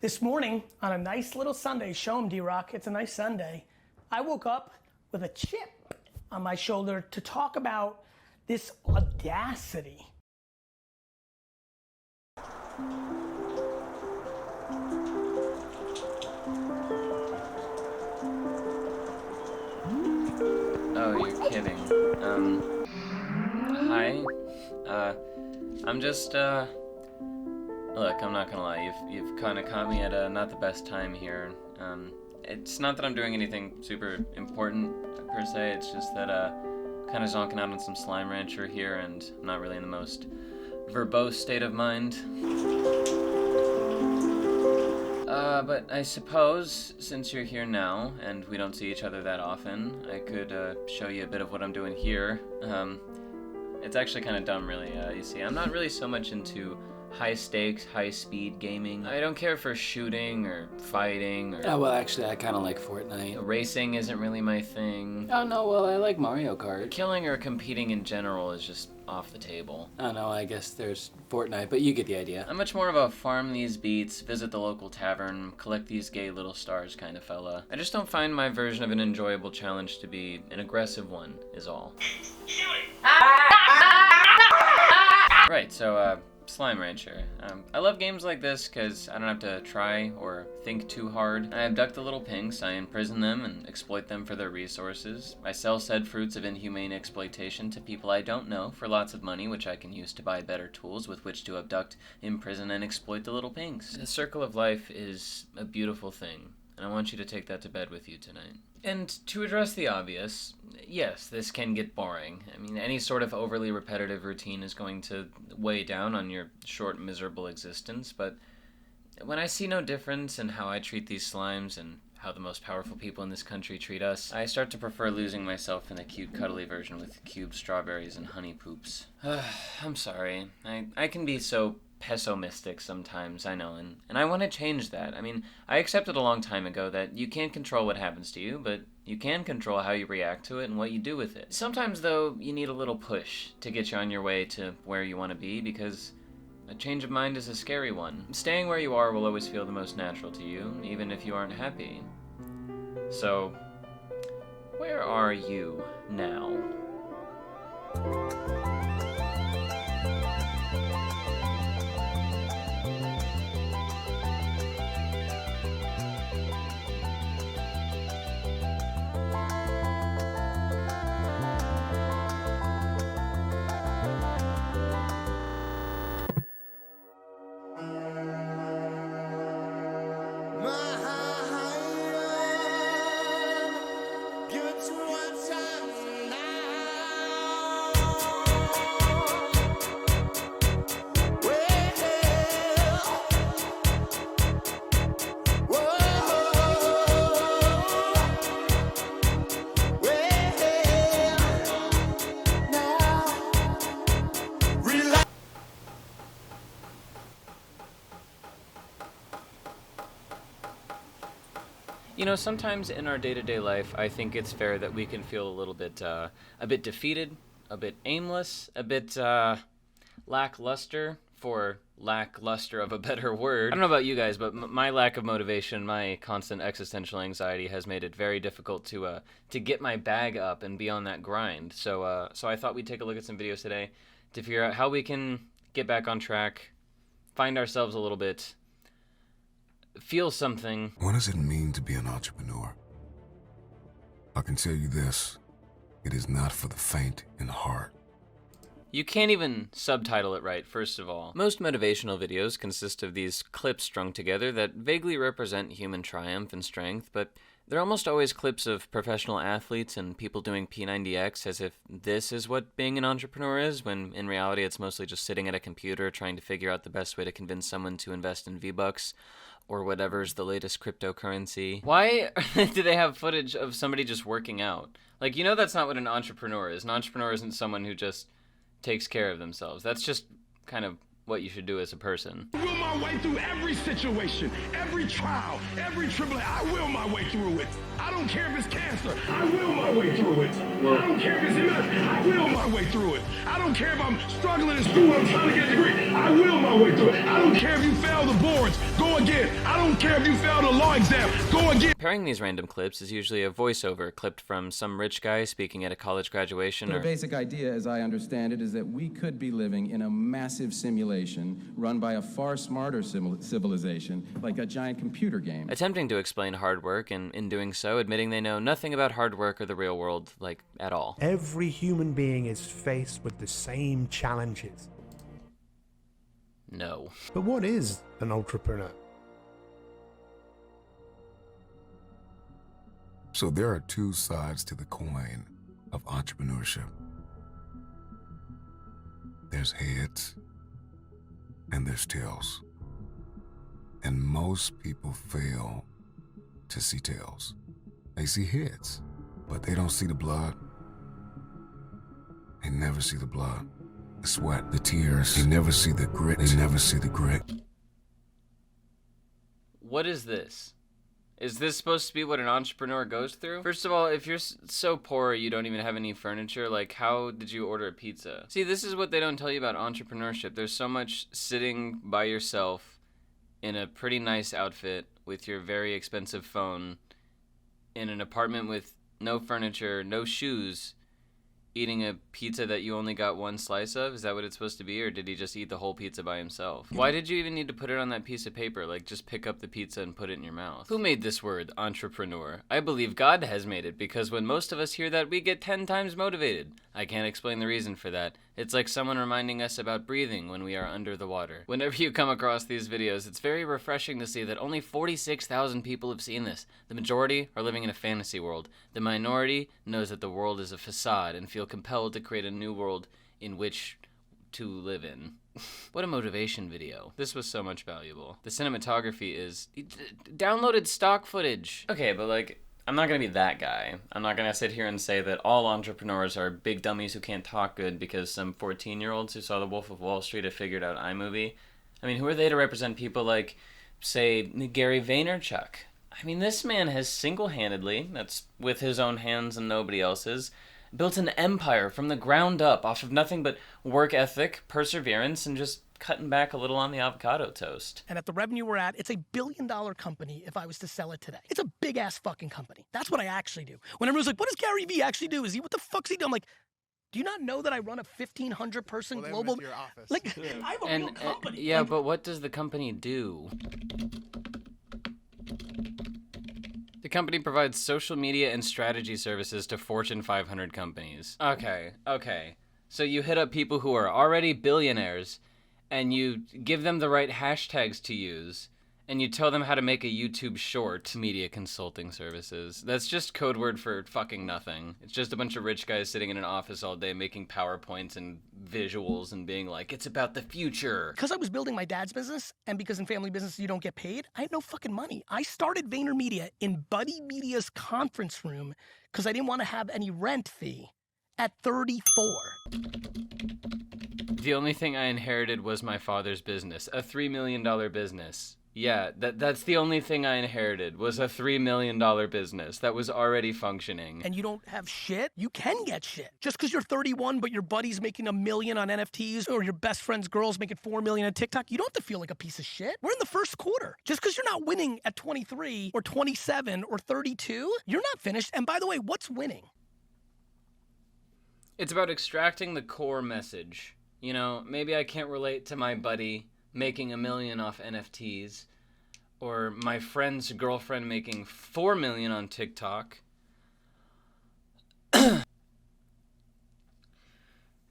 This morning, on a nice little Sunday, show 'em D-Rock, it's a nice Sunday, I woke up with a chip on my shoulder to talk about this audacity. Oh, you're kidding. Hi. I'm just, look, I'm not gonna lie, you've kinda caught me at not the best time here. It's not that I'm doing anything super important, per se, it's just that, kinda zonking out on some Slime Rancher here, and I'm not really in the most verbose state of mind. But I suppose, since you're here now, and we don't see each other that often, I could, show you a bit of what I'm doing here. It's actually kind of dumb, really. You see, I'm not really so much into high-stakes, high-speed gaming. I don't care for shooting or fighting or... Oh, well, actually, I kind of like Fortnite. Racing isn't really my thing. Oh, no, well, I like Mario Kart. Killing or competing in general is just off the table. Oh, no, I guess there's Fortnite, but you get the idea. I'm much more of a farm these beats, visit the local tavern, collect these gay little stars kind of fella. I just don't find my version of an enjoyable challenge to be an aggressive one, is all. Right, so, Slime Rancher. I love games like this because I don't have to try or think too hard. I abduct the little pinks, I imprison them and exploit them for their resources. I sell said fruits of inhumane exploitation to people I don't know for lots of money, which I can use to buy better tools with which to abduct, imprison, and exploit the little pinks. The circle of life is a beautiful thing, and I want you to take that to bed with you tonight. And to address the obvious, yes, this can get boring. I mean, any sort of overly repetitive routine is going to weigh down on your short, miserable existence, but when I see no difference in how I treat these slimes and how the most powerful people in this country treat us, I start to prefer losing myself in the cute, cuddly version with cubed strawberries and honey poops. I'm sorry. I can be so pessimistic sometimes, I know, and I want to change that. I mean, I accepted a long time ago that you can't control what happens to you, but you can control how you react to it and what you do with it. Sometimes, though, you need a little push to get you on your way to where you want to be, because a change of mind is a scary one. Staying where you are will always feel the most natural to you, even if you aren't happy. So, where are you now? You know, sometimes in our day-to-day life, I think it's fair that we can feel a bit defeated, a bit aimless, a bit, lackluster, for lackluster of a better word. I don't know about you guys, but my lack of motivation, my constant existential anxiety has made it very difficult to get my bag up and be on that grind. So I thought we'd take a look at some videos today to figure out how we can get back on track, find ourselves a little bit, feel something. What does it mean to be an entrepreneur? I can tell you this, it is not for the faint in heart. You can't even subtitle it right, first of all. Most motivational videos consist of these clips strung together that vaguely represent human triumph and strength, but they're almost always clips of professional athletes and people doing P90X as if this is what being an entrepreneur is, when in reality it's mostly just sitting at a computer trying to figure out the best way to convince someone to invest in V-Bucks or whatever's the latest cryptocurrency. Why do they have footage of somebody just working out? Like, you know that's not what an entrepreneur is. An entrepreneur isn't someone who just takes care of themselves. That's just kind of what you should do as a person. I will my way through every situation, every trial, every tribulation. I will my way through it. I don't care if it's cancer. I will my way through it. I don't care if it's MS. I will my way through it. I don't care if I'm struggling in school. I'm trying to get a degree. I will my way through it. I don't care if you fail the boards. Go again. I don't care if you fail the law exam. Go again. Pairing these random clips is usually a voiceover clipped from some rich guy speaking at a college graduation. The basic idea, as I understand it, is that we could be living in a massive simulation run by a far smarter civilization, like a giant computer game. Attempting to explain hard work, and in doing so, admitting they know nothing about hard work or the real world, like, at all. Every human being is faced with the same challenges. No. But what is an entrepreneur? So there are two sides to the coin of entrepreneurship. There's heads and there's tails. And most people fail to see tails. They see heads, but they don't see the blood. They never see the blood, the sweat, the tears. They never see the grit. They never see the grit. What is this? Is this supposed to be what an entrepreneur goes through? First of all, if you're so poor you don't even have any furniture, like, how did you order a pizza? See, this is what they don't tell you about entrepreneurship. There's so much sitting by yourself in a pretty nice outfit with your very expensive phone in an apartment with no furniture, no shoes, eating a pizza that you only got one slice of? Is that what it's supposed to be, or did he just eat the whole pizza by himself? Why did you even need to put it on that piece of paper? Like, just pick up the pizza and put it in your mouth. Who made this word, entrepreneur? I believe God has made it, because when most of us hear that, we get 10 times motivated. I can't explain the reason for that. It's like someone reminding us about breathing when we are under the water. Whenever you come across these videos, it's very refreshing to see that only 46,000 people have seen this. The majority are living in a fantasy world. The minority knows that the world is a facade and feel compelled to create a new world in which to live in. What a motivation video. This was so much valuable. The cinematography is... downloaded stock footage. Okay, but like... I'm not gonna be that guy. I'm not gonna sit here and say that all entrepreneurs are big dummies who can't talk good because some 14-year-olds who saw The Wolf of Wall Street have figured out iMovie. I mean, who are they to represent people like, say, Gary Vaynerchuk? I mean, this man has single-handedly, that's with his own hands and nobody else's, built an empire from the ground up off of nothing but work ethic, perseverance, and just cutting back a little on the avocado toast. And at the revenue we're at, it's a $1 billion company if I was to sell it today. It's a big-ass fucking company. That's what I actually do. When everyone's like, what does GaryVee actually do? What the fuck's he do? I'm like, do you not know that I run a 1,500-person global... Your office. Like, I have a real company. Yeah, but what does the company do? The company provides social media and strategy services to Fortune 500 companies. Okay. So you hit up people who are already billionaires, and you give them the right hashtags to use, and you tell them how to make a YouTube short. Media consulting services. That's just code word for fucking nothing. It's just a bunch of rich guys sitting in an office all day making PowerPoints and visuals and being like, it's about the future. Because I was building my dad's business, and because in family business you don't get paid, I had no fucking money. I started VaynerMedia in Buddy Media's conference room because I didn't want to have any rent fee at 34. The only thing I inherited was my father's business, a $3 million business. Yeah, that's the only thing I inherited, was a $3 million business that was already functioning. And you don't have shit? You can get shit. Just because you're 31, but your buddy's making $1 million on NFTs, or your best friend's girl's making $4 million on TikTok, you don't have to feel like a piece of shit. We're in the first quarter. Just because you're not winning at 23 or 27 or 32, you're not finished. And by the way, what's winning? It's about extracting the core message. You know, maybe I can't relate to my buddy making $1 million off NFTs, or my friend's girlfriend making $4 million on TikTok.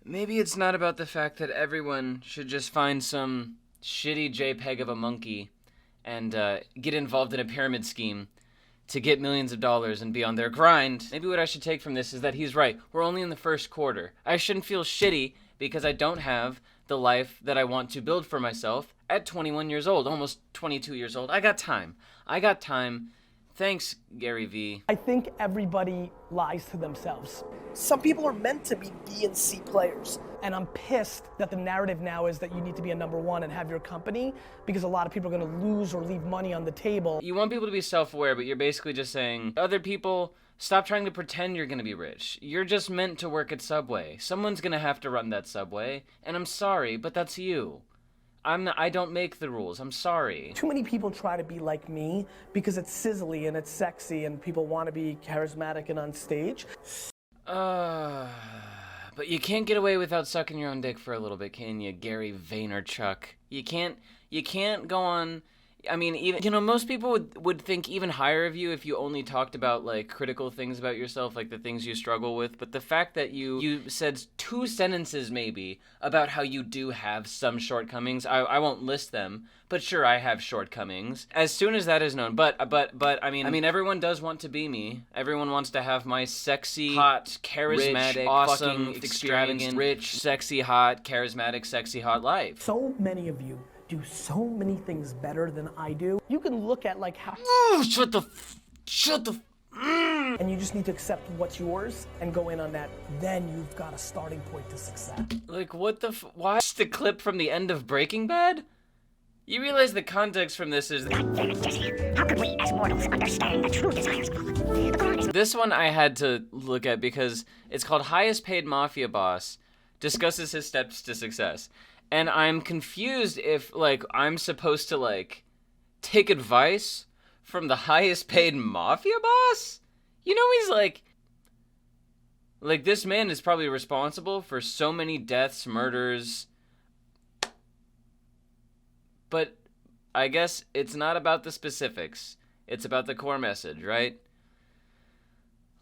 Maybe it's not about the fact that everyone should just find some shitty JPEG of a monkey and get involved in a pyramid scheme to get millions of dollars and be on their grind. Maybe what I should take from this is that he's right. We're only in the first quarter. I shouldn't feel shitty because I don't have the life that I want to build for myself at 21 years old, almost 22 years old. I got time. Thanks, GaryVee. I think everybody lies to themselves. Some people are meant to be B and C players. And I'm pissed that the narrative now is that you need to be a number one and have your company, because a lot of people are gonna lose or leave money on the table. You want people to be self-aware, but you're basically just saying, other people, stop trying to pretend you're gonna be rich. You're just meant to work at Subway. Someone's gonna have to run that Subway, and I'm sorry, but that's you. I don't make the rules, I'm sorry. Too many people try to be like me because it's sizzly and it's sexy and people want to be charismatic and on stage. But you can't get away without sucking your own dick for a little bit, can you, Gary Vaynerchuk? You can't go on. I mean, even, you know, most people would think even higher of you if you only talked about, like, critical things about yourself, like the things you struggle with. But the fact that you said 2 sentences, maybe, about how you do have some shortcomings, I won't list them, but sure, I have shortcomings. As soon as that is known, but I mean, everyone does want to be me. Everyone wants to have my sexy, hot, charismatic, rich, awesome, extravagant, rich, sexy, hot, charismatic, sexy, hot life. So many of you do so many things better than I do. You can look at like how Shut the and you just need to accept what's yours and go in on that. Then you've got a starting point to success. Like, what the watch the clip from the end of Breaking Bad? You realize the context from this is... How could we as mortals understand the true desires of God? This one I had to look at because it's called Highest Paid Mafia Boss Discusses His Steps to Success. And I'm confused if, like, I'm supposed to, like, take advice from the highest paid mafia boss? You know, he's like, this man is probably responsible for so many deaths, murders. But I guess it's not about the specifics. It's about the core message, right?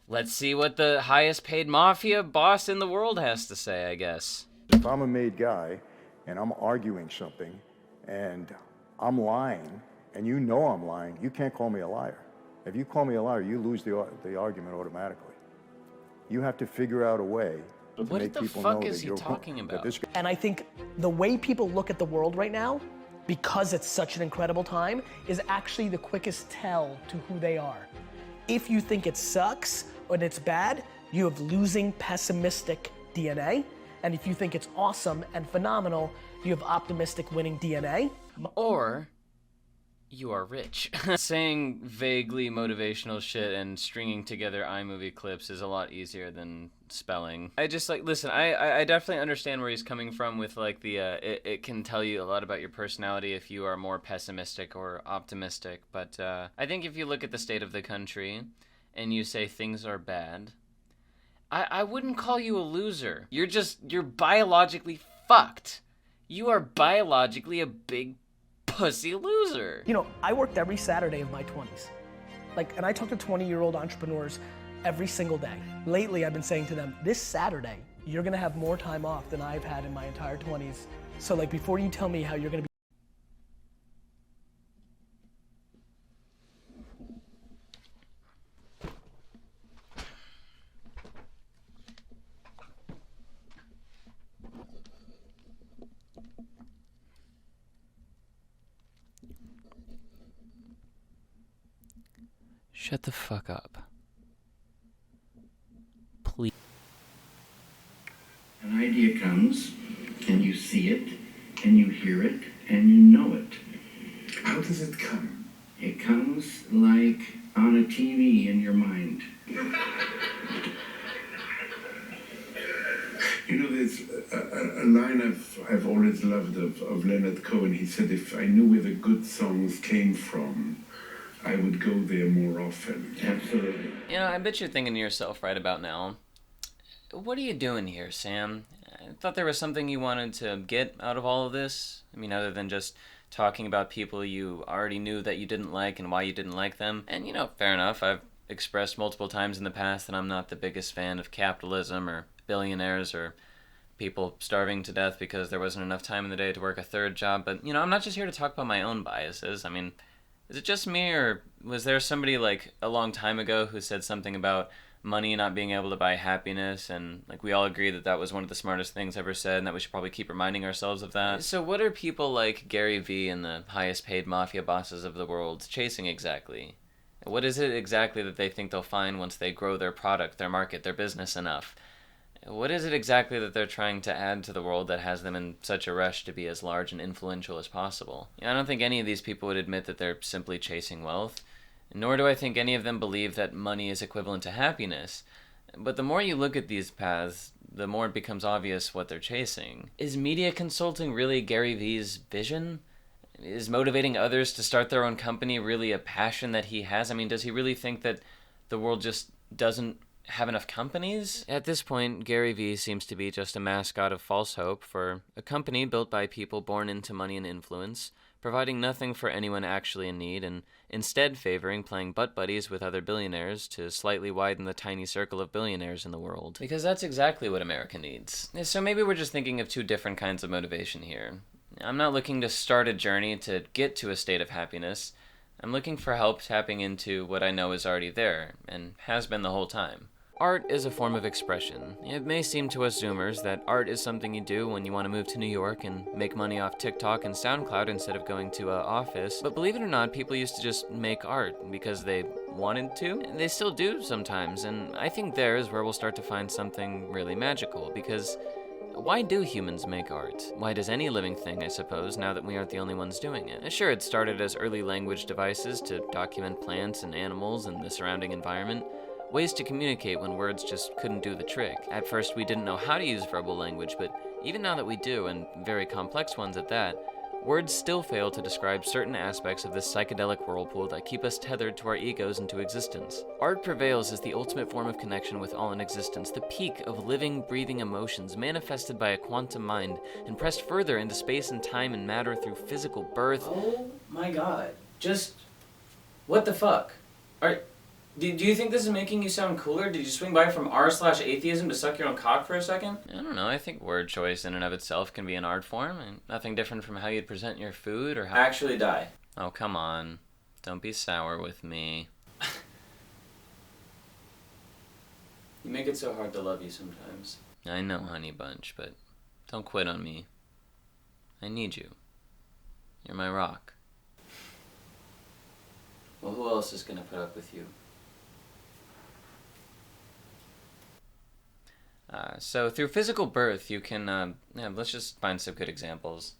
Let's see what the highest paid mafia boss in the world has to say, I guess. If I'm a made guy, and I'm arguing something, and I'm lying, and you know I'm lying, you can't call me a liar. If you call me a liar, you lose the argument automatically. You have to figure out a way to what make the people fuck know is that he you're talking about? And I think the way people look at the world right now, because it's such an incredible time, is actually the quickest tell to who they are. If you think it sucks or it's bad, you have losing, pessimistic DNA. And if you think it's awesome and phenomenal, you have optimistic, winning DNA. Or you are rich. Saying vaguely motivational shit and stringing together iMovie clips is a lot easier than spelling. I just, like, listen, I definitely understand where he's coming from with, like, the, it can tell you a lot about your personality if you are more pessimistic or optimistic. But I think if you look at the state of the country and you say things are bad, I wouldn't call you a loser. You're biologically fucked. You are biologically a big pussy loser. You know, I worked every Saturday of my 20s. Like, and I talk to 20-year-old entrepreneurs every single day. Lately, I've been saying to them, this Saturday, you're gonna have more time off than I've had in my entire 20s. So, like, before you tell me how you're gonna be Shut the fuck up. Please. An idea comes, and you see it, and you hear it, and you know it. How does it come? It comes like on a TV in your mind. You know, there's a line I've always loved of Leonard Cohen. He said, if I knew where the good songs came from, I would go there more often. Absolutely. You know, I bet you're thinking to yourself right about now, what are you doing here, Sam? I thought there was something you wanted to get out of all of this. I mean, other than just talking about people you already knew that you didn't like and why you didn't like them. And, you know, fair enough. I've expressed multiple times in the past that I'm not the biggest fan of capitalism or billionaires or people starving to death because there wasn't enough time in the day to work a third job. But, you know, I'm not just here to talk about my own biases. I mean, is it just me, or was there somebody, like, a long time ago who said something about money not being able to buy happiness, and, like, we all agree that that was one of the smartest things ever said, and that we should probably keep reminding ourselves of that? So what are people like GaryVee and the highest paid mafia bosses of the world chasing exactly? What is it exactly that they think they'll find once they grow their product, their market, their business enough? What is it exactly that they're trying to add to the world that has them in such a rush to be as large and influential as possible? I don't think any of these people would admit that they're simply chasing wealth, nor do I think any of them believe that money is equivalent to happiness. But the more you look at these paths, the more it becomes obvious what they're chasing. Is media consulting really GaryVee's vision? Is motivating others to start their own company really a passion that he has? I mean, does he really think that the world just doesn't have enough companies? At this point, GaryVee seems to be just a mascot of false hope for a company built by people born into money and influence, providing nothing for anyone actually in need, and instead favoring playing butt buddies with other billionaires to slightly widen the tiny circle of billionaires in the world. Because that's exactly what America needs. So maybe we're just thinking of two different kinds of motivation here. I'm not looking to start a journey to get to a state of happiness. I'm looking for help tapping into what I know is already there, and has been the whole time. Art is a form of expression. It may seem to us Zoomers that art is something you do when you want to move to New York and make money off TikTok and SoundCloud instead of going to an office, but believe it or not, people used to just make art because they wanted to. They still do sometimes, and I think there is where we'll start to find something really magical, because why do humans make art? Why does any living thing, I suppose, now that we aren't the only ones doing it? Sure, it started as early language devices to document plants and animals and the surrounding environment, ways to communicate when words just couldn't do the trick. At first, we didn't know how to use verbal language, but even now that we do, and very complex ones at that, words still fail to describe certain aspects of this psychedelic whirlpool that keep us tethered to our egos and to existence. Art prevails as the ultimate form of connection with all in existence, the peak of living, breathing emotions manifested by a quantum mind and pressed further into space and time and matter through physical birth. Oh my god. Just... what the fuck? Do you think this is making you sound cooler? Did you swing by from r/atheism to suck your own cock for a second? I don't know. I think word choice in and of itself can be an art form, and nothing different from how you'd present your food or how... Actually die. Oh, come on. Don't be sour with me. You make it so hard to love you sometimes. I know, honey bunch, but don't quit on me. I need you. You're my rock. Well, who else is gonna put up with you? So through physical birth, you can, let's just find some good examples.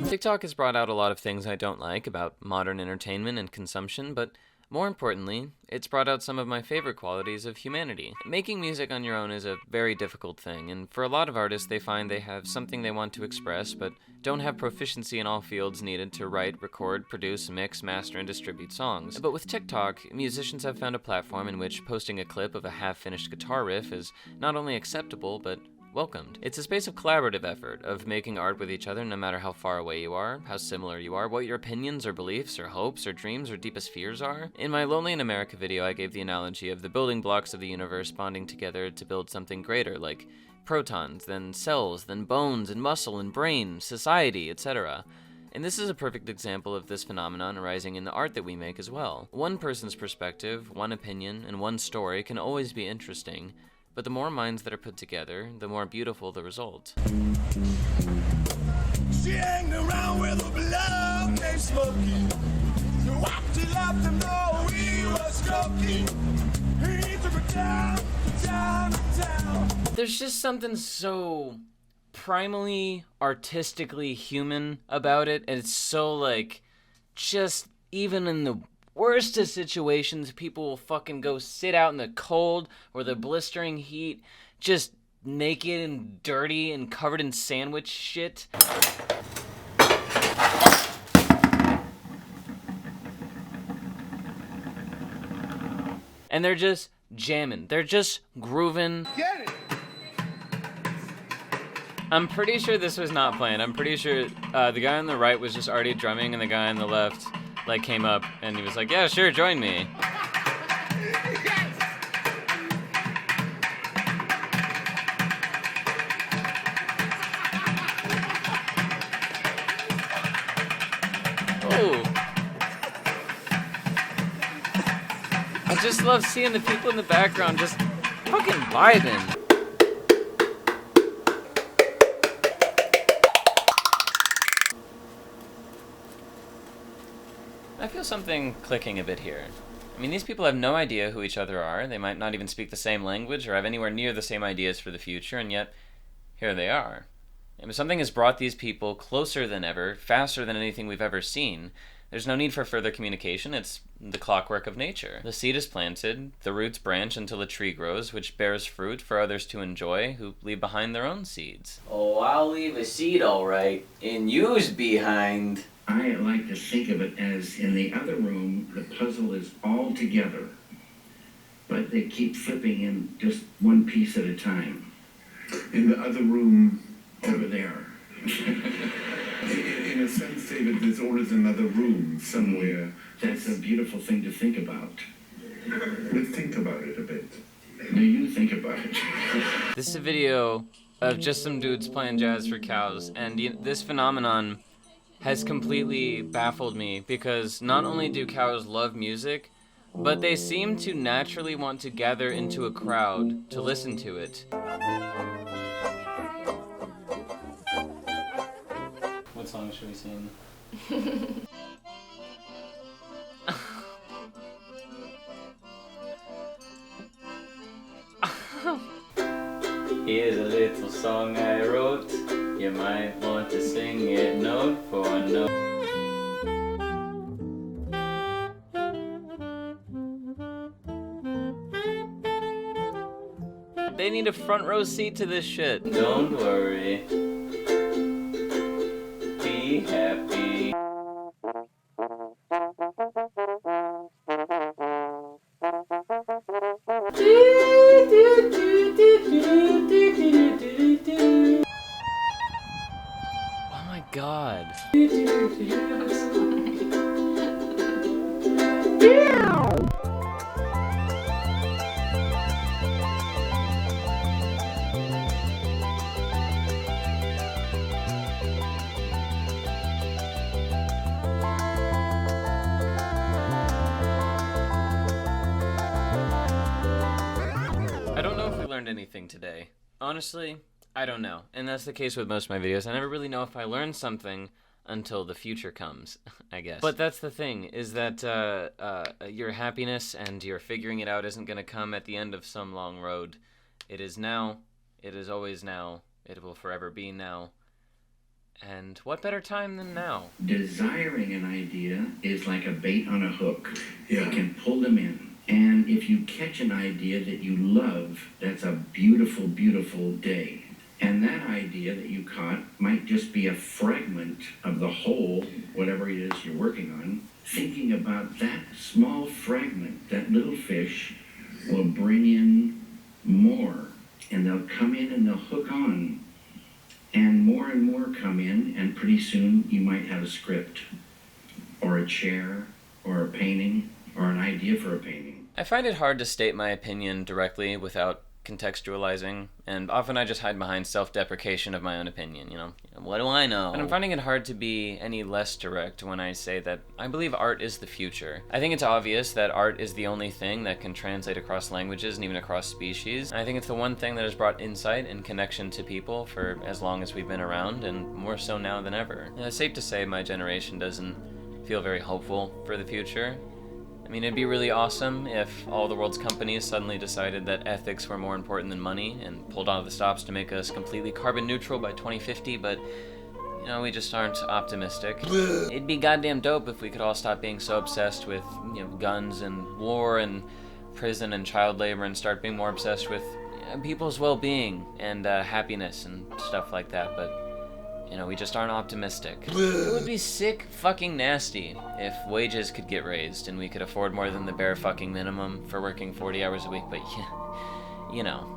TikTok has brought out a lot of things I don't like about modern entertainment and consumption, but more importantly, it's brought out some of my favorite qualities of humanity. Making music on your own is a very difficult thing, and for a lot of artists, they find they have something they want to express, but don't have proficiency in all fields needed to write, record, produce, mix, master, and distribute songs. But with TikTok, musicians have found a platform in which posting a clip of a half-finished guitar riff is not only acceptable, but welcomed. It's a space of collaborative effort, of making art with each other no matter how far away you are, how similar you are, what your opinions or beliefs or hopes or dreams or deepest fears are. In my Lonely in America video, I gave the analogy of the building blocks of the universe bonding together to build something greater, like protons, then cells, then bones and muscle and brain, society, etc. And this is a perfect example of this phenomenon arising in the art that we make as well. One person's perspective, one opinion, and one story can always be interesting, but the more minds that are put together, the more beautiful the result. She hanged around with a blood named Smokey. So after he left him, though he was stroking. He took her down to town to town. There's just something so primally, artistically human about it, and it's so, like, just even in the worst of situations, people will fucking go sit out in the cold or the blistering heat, just naked and dirty and covered in sandwich shit. And they're just jamming. They're just grooving. Get it! I'm pretty sure this was not planned. I'm pretty sure the guy on the right was just already drumming, and the guy on the left like came up and he was like, "Yeah, sure, join me." Oh. I just love seeing the people in the background just fucking vibing. I feel something clicking a bit here. I mean, these people have no idea who each other are. They might not even speak the same language or have anywhere near the same ideas for the future, and yet here they are. And something has brought these people closer than ever, faster than anything we've ever seen. There's no need for further communication. It's the clockwork of nature. The seed is planted, the roots branch until a tree grows, which bears fruit for others to enjoy, who leave behind their own seeds. Oh, I'll leave a seed, all right, and you's behind. I like to think of it as in the other room, the puzzle is all together, but they keep flipping in just one piece at a time. In the other room, over there. In a sense, David, there's always another room somewhere. That's a beautiful thing to think about. Let's think about it a bit. No, you think about it. This is a video of just some dudes playing jazz for cows, and this phenomenon has completely baffled me because not only do cows love music, but they seem to naturally want to gather into a crowd to listen to it. What song should we sing? Here's a little song I wrote. You might want to sing it note for note. They need a front row seat to this shit. Don't worry. Be happy. Oh my god. I don't know if we learned anything today. Honestly, I don't know. And that's the case with most of my videos. I never really know if I learned something until the future comes, I guess. But that's the thing, is that your happiness and your figuring it out isn't going to come at the end of some long road. It is now. It is always now. It will forever be now. And what better time than now? Desiring an idea is like a bait on a hook. Yeah. You can pull them in. And if you catch an idea that you love, that's a beautiful, beautiful day. And that idea that you caught might just be a fragment of the whole, whatever it is you're working on. Thinking about that small fragment, that little fish, will bring in more. And they'll come in and they'll hook on. And more come in, and pretty soon you might have a script, or a chair, or a painting, or an idea for a painting. I find it hard to state my opinion directly without contextualizing, and often I just hide behind self-deprecation of my own opinion, you know? What do I know? And I'm finding it hard to be any less direct when I say that I believe art is the future. I think it's obvious that art is the only thing that can translate across languages and even across species. And I think it's the one thing that has brought insight and connection to people for as long as we've been around, and more so now than ever. And it's safe to say my generation doesn't feel very hopeful for the future. I mean, it'd be really awesome if all the world's companies suddenly decided that ethics were more important than money and pulled all the stops to make us completely carbon neutral by 2050, but, you know, we just aren't optimistic. It'd be goddamn dope if we could all stop being so obsessed with, you know, guns and war and prison and child labor and start being more obsessed with people's well-being and happiness and stuff like that, but You know, we just aren't optimistic. It would be sick fucking nasty if wages could get raised and we could afford more than the bare fucking minimum for working 40 hours a week, but yeah, you know.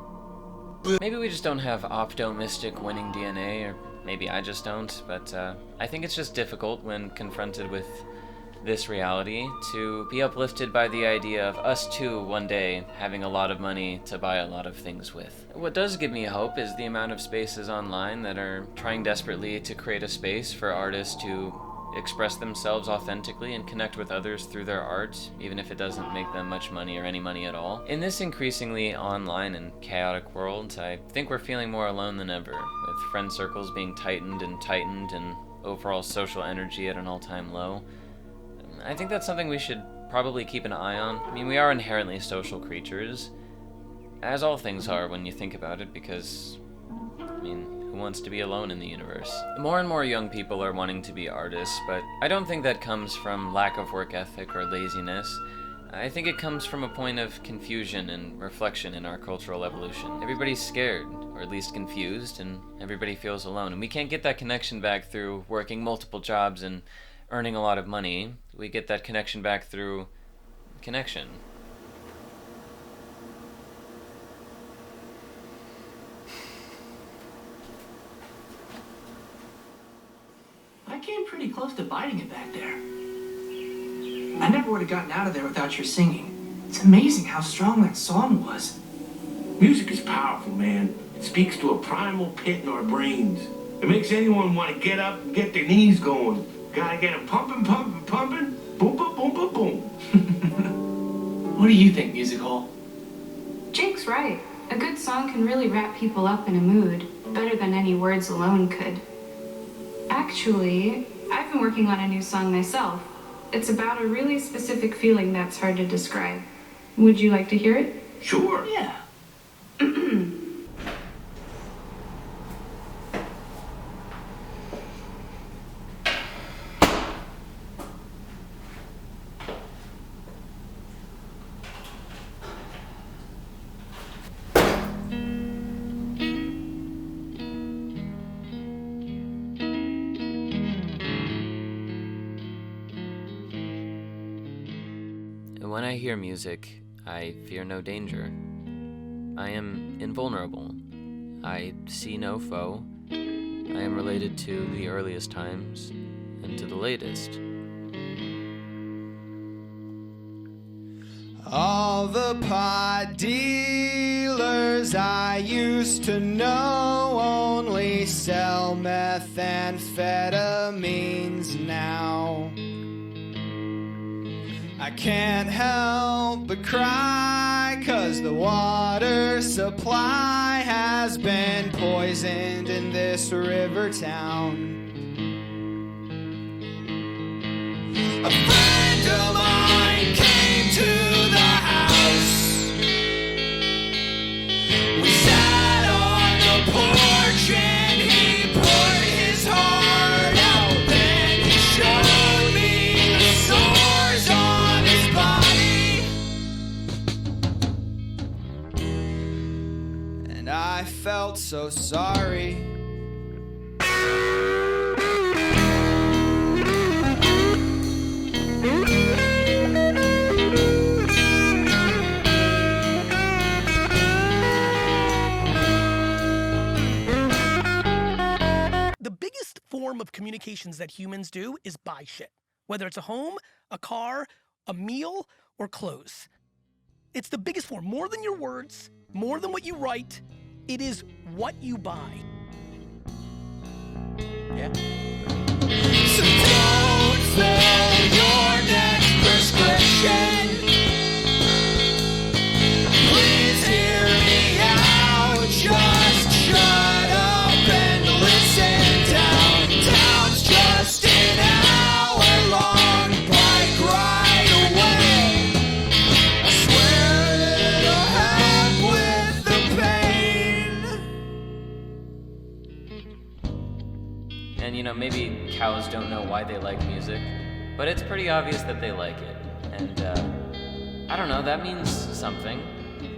Maybe we just don't have optimistic winning DNA, or maybe I just don't, but I think it's just difficult when confronted with this reality to be uplifted by the idea of us too one day having a lot of money to buy a lot of things with. What does give me hope is the amount of spaces online that are trying desperately to create a space for artists to express themselves authentically and connect with others through their art, even if it doesn't make them much money or any money at all. In this increasingly online and chaotic world, I think we're feeling more alone than ever, with friend circles being tightened and overall social energy at an all-time low. I think that's something we should probably keep an eye on. I mean, we are inherently social creatures, as all things are when you think about it, because, I mean, who wants to be alone in the universe? More and more young people are wanting to be artists, but I don't think that comes from lack of work ethic or laziness. I think it comes from a point of confusion and reflection in our cultural evolution. Everybody's scared, or at least confused, and everybody feels alone. And we can't get that connection back through working multiple jobs and earning a lot of money. We get that connection back through connection. I came pretty close to biting it back there. I never would have gotten out of there without your singing. It's amazing how strong that song was. Music is powerful, man. It speaks to a primal pit in our brains. It makes anyone want to get up and get their knees going. Gotta get them pumping, pumping, pumping. Boom, boom, boom, boom, boom. What do you think, Music Hall? Jake's right. A good song can really wrap people up in a mood, better than any words alone could. Actually, I've been working on a new song myself. It's about a really specific feeling that's hard to describe. Would you like to hear it? Sure. Yeah. When I hear music, I fear no danger. I am invulnerable. I see no foe. I am related to the earliest times and to the latest. All the pot dealers I used to know only sell methamphetamines now. I can't help but cry 'cause the water supply has been poisoned in this river town. A friend of mine came to the house. We sat on the porch and he poured his heart out. Then he showed me the sores on his body, and I felt so sorry. The biggest form of communications that humans do is buy shit. Whether it's a home, a car, a meal, or clothes. It's the biggest form, more than your words, more than what you write. It is what you buy. Yeah. So don't fill your next prescription. Please hear me out. Just shut up and listen. Downtown's just an hour-long bike ride away. I swear it'll help with the pain. And you know, maybe cows don't know why they like music, but it's pretty obvious that they like it. And I don't know, that means something.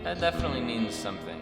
That definitely means something.